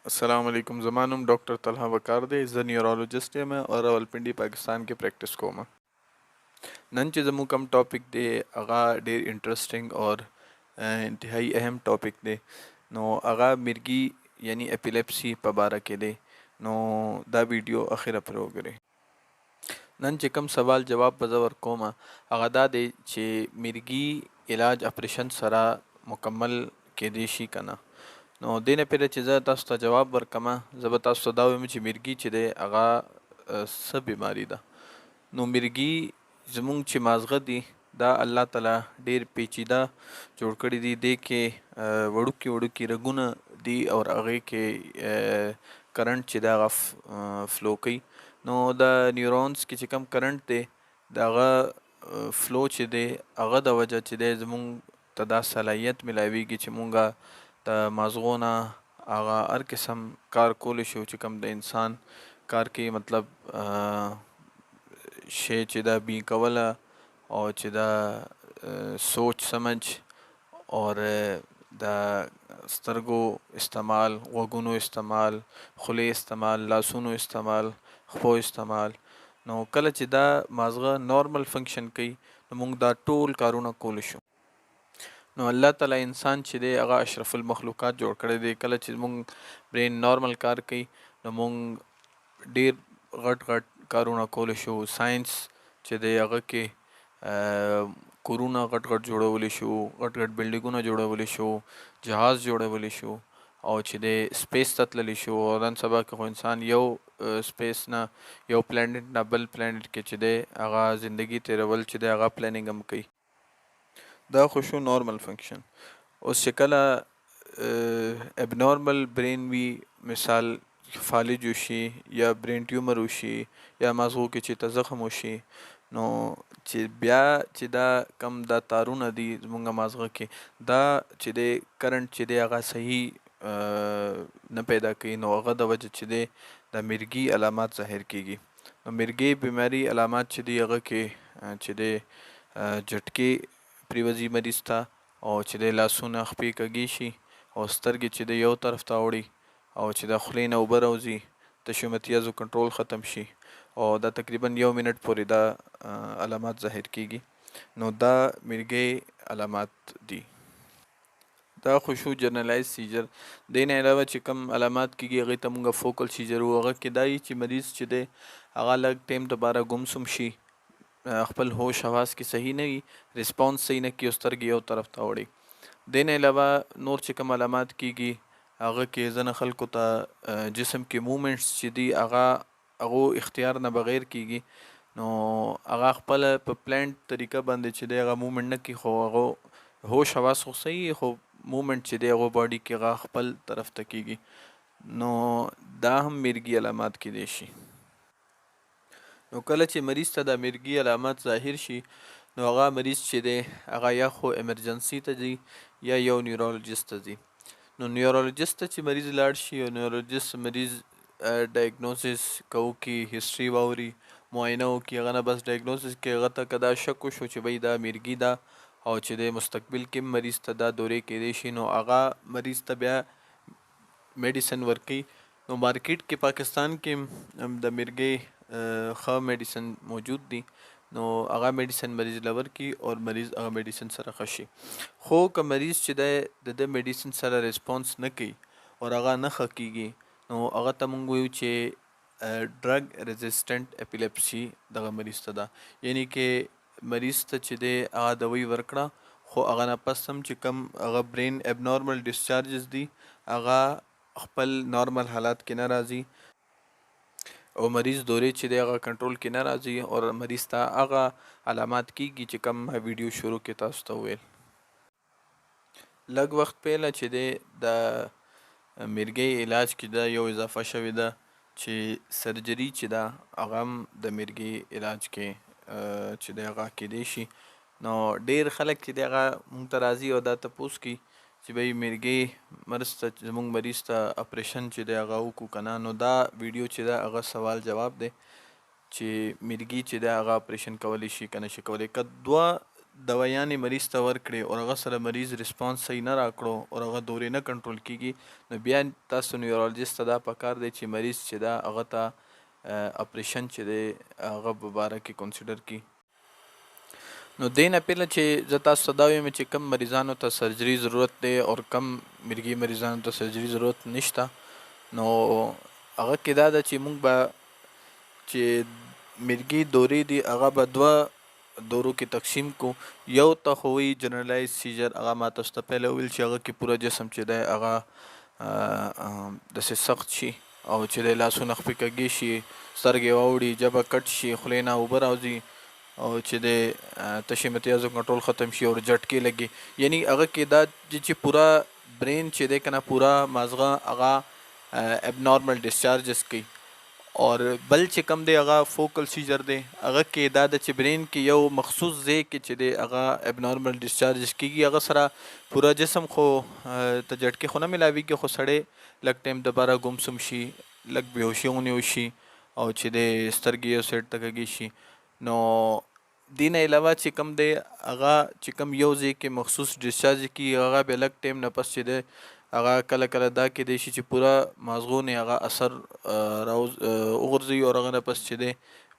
अस्सलाम वालेकुम। ज़मा नोम डॉक्टर तलहा वकार दे। زه نیورولوجست یم او راولپنډي پاکستان کې پریکټس کوم. نن چې زموږ کوم ټاپک دی هغه ډیر انټرسټینګ او انتهایی اهم ټاپک دی. نو هغه مرګي یعنی اپیلیپسي په باره کې دی. نو دا ویډیو اخره پورې وګورئ. نن چې کوم سوال جواب به زه ورکوم هغه دا دی چې مرګي علاج اپریشن سره مکمل کېدی شي که نه. نو دې نه پرې چې زه تاسو ته جواب ورکړم زه به تاسو ته دا وایم چې مرګي چې دی هغه څه بیماري ده. نو مرګي زمونږ چې مازغه دي دا الله تعالی ډیر پیچیده جوړ کړي دي. دې کې وړوکي رګونه دي او هغې کې کرنټ چې دی هغه فلو کوي. نو د نیورونز کې چې کوم کرنټ دی د هغه فلو چې دی هغه د وجه چې دی زمونږ ته دا صلاحیت ملاویږي چې مونږه د مازغو نه هغه هر قسم کار کولی شو چې کوم د انسان کار کوي. مطلب شی چې دا بی کوله او چې دا سوچ سمجھ اور د سترګو استعمال، غوږونو استعمال، خولې استعمال، لاسونو استعمال، خپو استعمال. نو کله چې دا مازغه نارمل فنکشن کوي نو موږ دا ټول کارونه کولی شو. نو الله تعالی انسان چې دی هغه اشرف المخلوقات جوړ کړی دی. کله چې موږ برین نارمل کار کوي نو موږ ډیر غټ کارونه کولی شو. ساينس چې دی هغه کې کورونه غټ جوړولی شو، غټ بلډینګونه جوړولی شو، جهاز جوړولی شو او چې دی سپیس ته تللی شو. او نن سبا کې خو انسان یو سپیس نه یو پلانټ نه بل پلانټ کې چې دی هغه زندگی تیرول چې دی هغه پلانینګ هم کوي. دا خو شو نارمل فنکشن. اوس چې کله ابنارمل برین وي، مثال فالج وشي یا برین ټیومر وشي یا مازغو کې چې ته زخم وشي نو چې بیا چې دا کم دا تارونه دي زمونږ مازغه کې دا چې دی کرنټ چې دی هغه صحیح نه پیدا کوي نو هغه د وجه چې دی د مرګي علامات ظاهر کیږي. نو مرګي بیماری علامات چې دی هغه کې چې دی جټکې پریوزي مریض ته او چې دی لاسونه خپې کږې شي او سترګې چې دی یو طرف ته اوړي او چې د خولې نه اوبه راوځي، تشو امتیازو کنټرول ختم شي او دا تقریبا 1 منټ پورې دا علامات ظاهر کیږي. نو دا مرګي علامات دي. دا خو شو جنرالایز سیجر. دې نه علاوه چې کوم علامات کیږي هغې ته مونږ فوکل سیجر و. هغه کې دا وي چې مریض چې دی هغه لږ ټیم دپاره ګمسم شي، خپل هوش حواس کې صحیح نه وي، ریسپانس صحیح نه کوي او سترګې یو طرف ته وړي. دې نه علاوه نور چې کوم علامات کیږي هغه کې ځینې خلکو ته جسم کې مومنټس چې دي هغه اختیار نه بغیر کیږي. نو هغه خپل په پلانټ طریقه باندې چې دی هغه مومنټ نه کوي خو هغه هوش حواس خو صحیح خو مومنټ چې دی هغه باډي کې هغه خپل طرف ته کیږي. نو دا هم مرګي علامات کیدی شي. نو کله چې مریض ته د مرګي علامات ظاهر شي نو هغه مریض چې دی هغه یا خو ایمرجنسي ته ځي یا یو نیورولوجست ته ځي. نو نیورولوجست ته چې مریض لاړ شي او نیورولوجست مریض ډایګنوسس کوو کې هیستري واوري معاینه وکړي هغه نه بس ډایګنوسس کې هغه ته که دا شک وشو چې بھئی دا مرګي ده او چې د مستقبل کې مریض ته دا دورې کېدی شي نو هغه مریض ته بیا میډیسن ورکوي. نو مارکیټ کې پاکستان کې د مرګي ښه میډیسن موجود دي. نو هغه میډیسن مریض له ورکړي او مریض هغه میډیسن سره ښه شي. خو که مریض چې دی د میډیسن سره ریسپانس نه کوي او هغه نه ښه کیږي نو هغه ته مونږ وایو چې ډرګ ریزسټنټ اپیلیپسي دغه مریض ته ده. یعنی کې مریض ته چې دی هغه دوی ورکړه خو هغه نه پس هم چې کم هغه برین ابنارمل ډسچارجز دي هغه خپل نارمل حالات کې نه راځي او مریض دورې چې دی هغه کنټرول کې نه راځي او مریض ته هغه علامات کیږي چې کم ویډیو شروع کې تاسو ته وویل. لږ وخت پهله چې دی د مرګي علاج کې دا یو اضافه شوې ده چې سرجري چې ده هغه هم د مرګي علاج کې چې دی هغه کیدی شي. نو ډیر خلک چې دی هغه مونږ ته راځي او دا تپوس کوي چې بھئی مرګي مرض ته زمونږ مریض ته اپریشن چې دی هغه وکړو که نه. نو دا ویډیو چې ده هغه سوال جواب دی چې مرګي چې دی هغه اپریشن کولی شي که نه شي کولی. که دوه دوايانې مریض ته ورکړې او هغه سره مریض ریسپانس صحیح نه راکړو او هغه دورې نه کنټرول کیږي، نو بیا تاسو نیورولوژیست ته دا پکار دی چې مریض چې دا هغه ته اپریشن چې دی هغه په باره کې کنسیډر کړي. نو دې نه پهله چې زه تاسو ته دا ویم چې کم مریضانو ته سرجري ضرورت دی او کم مرګي مریضانو ته سرجري ضرورت نشته، نو هغه کې دا ده چې موږ به چې مرګي دورې دي هغه به دوه دورو کې تقسیم کو. یو ته خو وي جنرالایز سیجر، هغه ما تاسو ته پهله ویل چې هغه کې پوره جسم چې دی هغه داسې سخت شي او چې دی لاسونه خپې کږې شي، سترګې واوړي، ژبه کټ شي، خولې نه اوبه راوځي او چې د تشې متیازو کنټرول ختم شي او جټکې لګي. یعنی هغه کې دا چې پورا برین چې دی که نه پورا مازغه هغه ابنارمل ډسچارجز کوي. اور بل چې کم دی هغه فوکل سیجر دی، هغه کې دا د چې برین کې یو مخصوص ځای کې چې دی هغه ابنارمل ډسچارجز کیږي، هغه سره پورا جسم خو ته جټکې خو نه ملاویږي، خو سړی لږ ټایم دپاره ګمسم شي، لږ بېهوشي غوندې وشي او چې دی سترګې یو سایډ ته کږې شي. نو دې نه علاوه چې کم دی هغه چې کم یو ځای کې مخصوص ډسچارج کیږي، هغه بیا لږ ټایم نه پس چې دی هغه کله کله دا کېدای شي چې پوره مازغو نه هغه اثر وغورځوي او هغه نه پس چې دی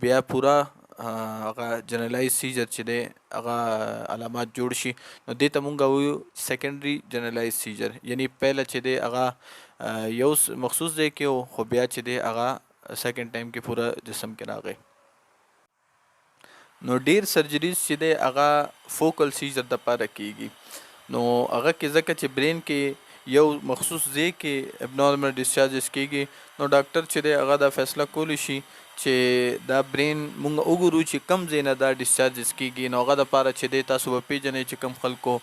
بیا پوره هغه جنرالایز سیجر چې دی هغه علامات جوړ شي. نو دې ته مونږ وایو سیکنډري جنرالایز سیجر، یعنی پهله چې دی هغه یو مخصوص ځای کې و خو بیا چې دی هغه سیکنډ ټایم کې پوره جسم کې راغی. نو ډیر سرجریز چې دی هغه فوکل سیجر دپاره کیږي. نو هغه کې ځکه چې برین کې یو مخصوص ځای کې ابنارمل ډسچارجز کیږي، نو ډاکټر چې دی هغه دا فیصله کولی شي چې دا برین مونږ وګورو چې کم ځای نه دا ډسچارجز کیږي. نو هغه دپاره چې دی تاسو به پیژنئ چې کم خلکو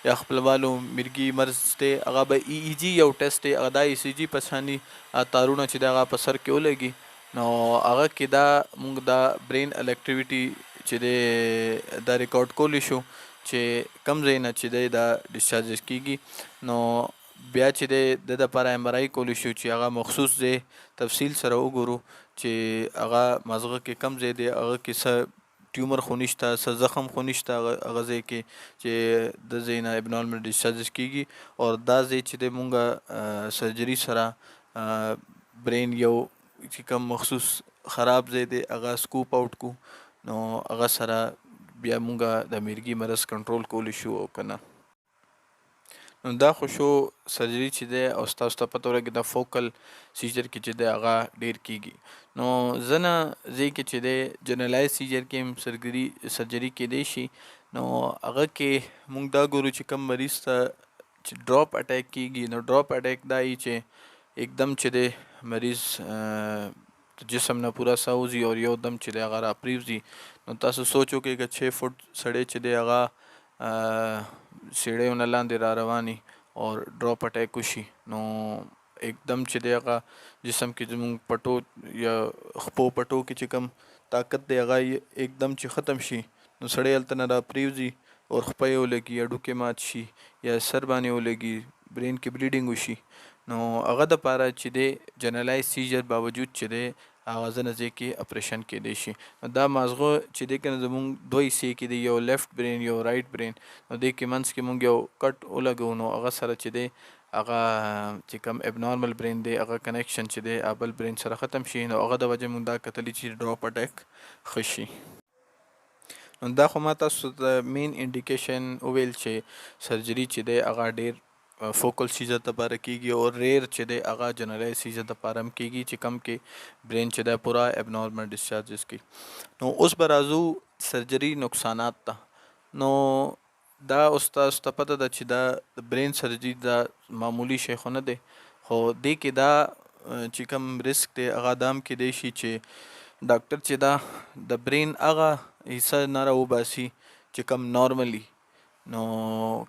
یا خپلوالو مرګي مرض دی هغه به ای جي یو ټیسټ دی، هغه دا ای سی جي په شاني تارونه چې دی هغه په سر کې ولګي، نو هغه کې دا مونږ دا برین الیکټیویټي چې دی دا ریکارډ کولی شو چې کم ځای نه چې دی دا ډسچارجز کیږي. نو بیا چې دی د دپاره ایم آر آی کولی شو چې هغه مخصوص دی تفصیل سره وګورو چې هغه مازغه کې کم ځای دی، هغه کې څه ټیومر خو نشته، څه زخم خو نشته هغه ځای کې چې د ځای نه ابنارمل ډسچارجز کیږي. او دا ځای چې دی مونږ سرجري سره برین یو چې کم مخصوص خراب ځای دی هغه سکوپ آوټ کو، نو هغه سره بیا مونږ د مرګي مرض کنټرول کولی شو او که نه. نو دا خو شو سرجري چې دی او ستاسو ته پته ولګي دا فوکل سیجر کې چې دی هغه ډیر کیږي. نو ځنه ځای کې چې دی جنرالایز سیجر کې هم سرجري کیدی شي. نو هغه کې مونږ دا ګورو چې کم مریض ته چې ډراپ اټیک کیږي، نو ډراپ اټیک دا وي چې एकदम چې دی مریض جسم نه پورا ساه وځي او یو دم چې دی هغه را پریوځي. نو تاسو سوچ وکړئ که 6 فوټ سړی چې دی هغه سیړیو نه لاندې را رواني او ډراپ اټیک وشي، نو एकदम چې دی هغه جسم کې زموږ پټو یا خپو پټو کې چې کم طاقت دی هغه एकदम چې ختم شي، نو سړی هلته نه را پریوځي او خپه یې ولګي، هډوکې مات شي یا سر باندې ولګي، برین کې بلیډینګ وشي. نو هغه دپاره چې دی جنرالایز سیجر باوجود چې دی هغه ځنه ځای کې اپریشن کیدی شي. نو دا مازغه چې دی کنه زموږ دوه حصې کې دی، یو لیفټ برین یو رایټ برین، نو دې کې منځ کې مونږ یو کټ ولګو، نو هغه سره چې دی هغه چې کم ابنارمل برین دی هغه کنیکشن چې دی بل برین سره ختم شي، نو هغه د وجې مونږ دا کتلی چې ډراپ اټیک ښه شي. نو دا خو ما تاسو ته مین انډیکیشن وویل چې سرجري چې دی هغه ډیر فوکل سیجر دپاره کیږي او ریر چې دی هغه جنرالایز سیجر دپاره هم کیږي چې کم کې برین چې دی پورا ابنارمل ډسچارجز کوي. نو اوس به راځو سرجري نقصانات ته. نو دا اوس تاسو ته پته ده چې دا د برین سرجري دا معمولی شی خو نه دی، خو دې کې دا چې کم رسک دی هغه دا هم کیدی شي چې ډاکټر چې دا د برین هغه حصه نه راوباسي چې کم نارملی، نو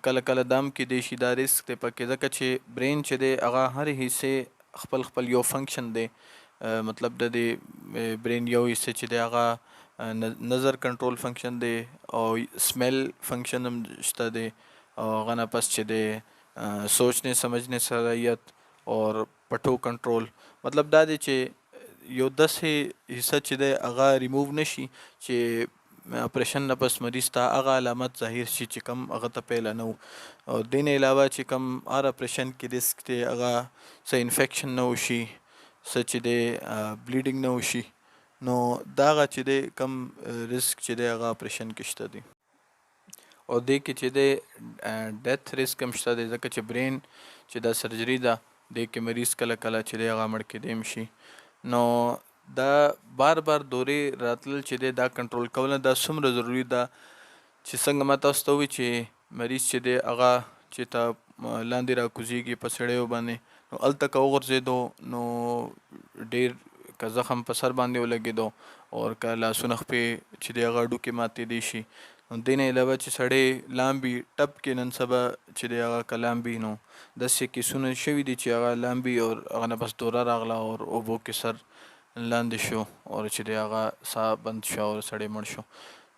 کله کله دا هم کیدی شي دا رسک دی پکې، ځکه چې برین چې دی هغه هر حصې خپل یو فنکشن دی، مطلب د دې برین یو حصه چې دی هغه نظر کنټرول فنکشن دی او سمیل فنکشن هم شته دی او هغه نه پس چې دی سوچنے سمجھنے صلاحیت اور پټو کنټرول. مطلب دا دی چې یو داسې حصه چې دی هغه ریموو نشي چې اپریشن نه پس مریض ته هغه علامت ظاهر شي چې کم هغه ته پیله نه او دین علاوه چې کم هر اپریشن کې ریسک دی هغه څه انفیکشن نه وشي څه چې دی بلیډینګ نه وشي نو دا هغه چې دی کم ریسک چې دی هغه اپریشن کې شته دی او دې کې چې دی ډیث ریسک هم شته دی ځکه چې برین چې دا سرجري ده دې کې مریض کله کله چې دی هغه مړ کېدی هم شي نو دا بار دورې راتلل چې دی دا کنټرول کول دا څومره ضروري ده چې څنګه ما تاسو ته ووایي چې مریض چې دی هغه چې ته لاندې راکوزیږي په سړیو باندې نو هلته که وغورځېدو نو ډېر که زخم په سر باندې ولګېدو او که لاسونه خپې چې دی هغه هډوکې ماتېدی شي نو دې نه علاوه چې سړی لامبي ټپ کې نن سبا چې دی هغه که لامبي نو داسې کیسونه شوي دي چې هغه لامبي او هغه نه بس دوره راغله او اوبو کې سر لاندې شو او چې دی هغه ساه بند شو او سړی مړ شو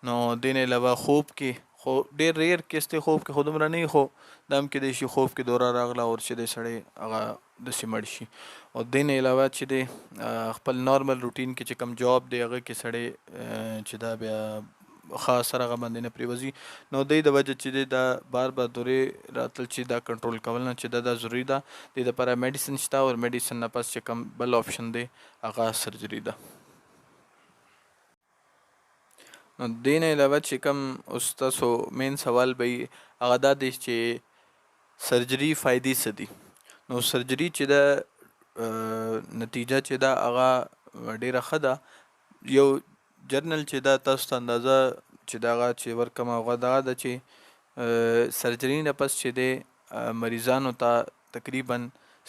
نو دې نه علاوه خوب کې خو ډېر ریر کیس دی خوب کې خو دومره نه خو دا هم کیدای شي خوب کې دوره راغله او چې دی سړی هغه داسې مړ شي او دې نه علاوه چې دی خپل نارمل روټین کې چې کم جاب دی هغه کې سړی چې دا بیا خاص سره هغه باندې نه پرېوځي نو دی د وجه چې دی دا بار دورې راتل چې دا کنټرول کول نه چې دا ضروري ده د دپاره میډیسن شته او میډیسن نه پس چې کم بل آپشن دی هغه سرجري ده نو دې نه علاوه چې کم اوس تاسو مین سوال به وي هغه دا دی چې سرجري فایدې څه دي نو سرجري چې ده نتیجه چې ده هغه ډیره ښه ده یو جرنل چې دا تاسو ته اندازه چې دغه چې ورکم هغه دغه ده چې سرجري نه پس چې دی مریضانو ته تقریبا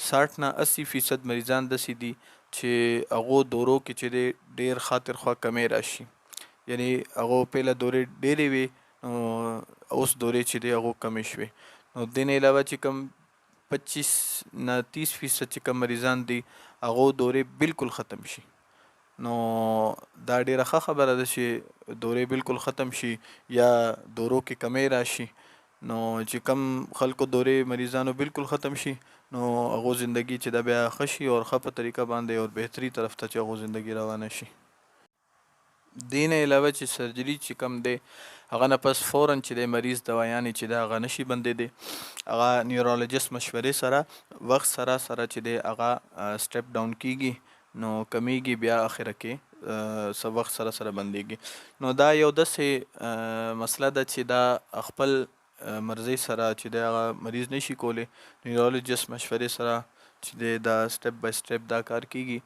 60 نه 80% مریضان داسې دي چې هغو دورو کې چې دی ډیر خاطر خوا کمی راشي یعنی هغو پیله دورې ډیرې وي نو اوس دورې چې دی هغو کمې شوې نو دې نه علاوه چې کم 25 نه 30% چې کم مریضان دي هغو دورې بالکل ختم شي نو دا ډیره ښه خبره ده چې دورې بالکل ختم شي یا دورو کې کمی راشي نو چې کم خلکو دورې مریضانو بالکل ختم شي نو هغو زندگی چې دا بیا ښه شي او ښه په طریقه باندې او بهتري طرف ته چې هغو زندگی روانه شي دې نه علاوه چې سرجري چې کم دی هغه نه پس فورا چې دی مریض دوايانې چې دی هغه نشي بندېدی هغه نیورولوژیست مشورې سره وخت سره چې دی هغه سټپ ډاون کیږي نو کمیږي بیا اخره کې څه وخت سره بندېږي نو دا یو داسې مسله ده چې دا خپل مرضۍ سره چې دی هغه مریض نشي کولی نیورولوژیست مشورې سره چې دی دا سټپ بای سټپ دا کار کیږي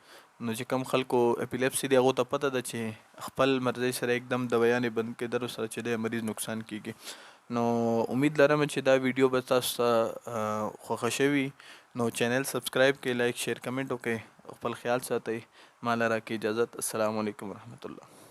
نو چې کم خلکو اپیلیپسي دی هغو ته پته ده چې خپل مرضۍ سره एकदम دوایانې بند کېدلو سره چې دی مریض نقصان کیږي نو امید لرم چې دا ویډیو به تاسو ته خوښه شوي نو چینل سبسکرایب کړئ لایک شیر کمنټ وکړئ خپل خیال ساتئ ماله راکړئ اجازت السلام علیکم ورحمت الله